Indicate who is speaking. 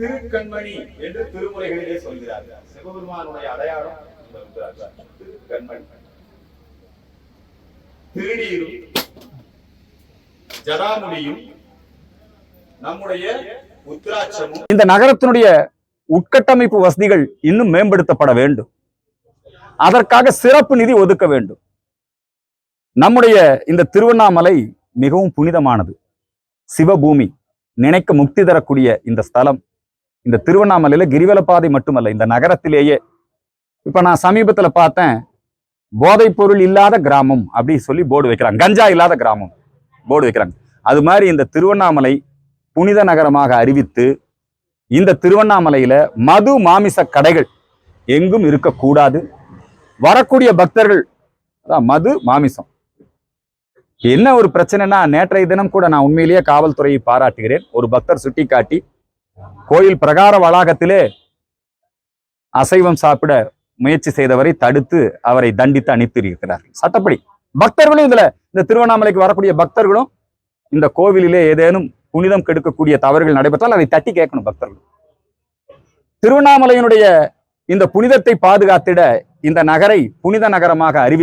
Speaker 1: திருக்கண்மணி என்று திருமுறைகளிலே சொல்கிறார்கள். சிவபெருமானுடைய அடையாளம் திருக்கண்மணி. திருநீரும் ஜடாமுடியும் நம்முடைய உத்ராட்சமும்.
Speaker 2: இந்த நகரத்தினுடைய உட்கட்டமைப்பு வசதிகள் இன்னும் மேம்படுத்தப்பட வேண்டும். அதற்காக சிறப்பு நிதி ஒதுக்க வேண்டும். நம்முடைய இந்த திருவண்ணாமலை மிகவும் புனிதமானது, சிவபூமி, நினைக்க முக்தி தரக்கூடிய இந்த ஸ்தலம். இந்த திருவண்ணாமலையில கிரிவலப்பாதை மட்டுமல்ல, இந்த நகரத்திலேயே இப்ப நான் சமீபத்துல பார்த்தேன், போதைப் பொருள் இல்லாத கிராமம் அப்படி சொல்லி போர்டு வைக்கிறாங்க, கஞ்சா இல்லாத கிராமம் போர்டு வைக்கிறாங்க. அது மாதிரி இந்த திருவண்ணாமலை புனித நகரமாக அறிவித்து, இந்த திருவண்ணாமலையில மது மாமிச கடைகள் எங்கும் இருக்கக்கூடாது. வரக்கூடிய பக்தர்கள் மது மாமிசம். என்ன ஒரு பிரச்சனைனா, நேற்றைய தினம் கூட நான் உண்மையிலேயே காவல்துறையை பாராட்டுகிறேன். ஒரு பக்தர் சுட்டி காட்டி கோயில் பிரகார வளாகத்திலே அசைவம் சாப்பிட முயற்சி செய்தவரை தடுத்து அவரை தண்டித்து அனுப்பியிருக்கிறார்கள் சட்டப்படி. பக்தர்களும் இதுல, இந்த திருவண்ணாமலைக்கு வரக்கூடிய பக்தர்களும் இந்த கோவிலிலே ஏதேனும் புனிதம் கெடுக்கக்கூடிய தவறுகள் நடைபெற்றால் அதை தட்டி கேட்கணும் பக்தர்கள். திருவண்ணாமலையினுடைய இந்த புனிதத்தை பாதுகாத்திட இந்த நகரை புனித நகரமாக அறிவி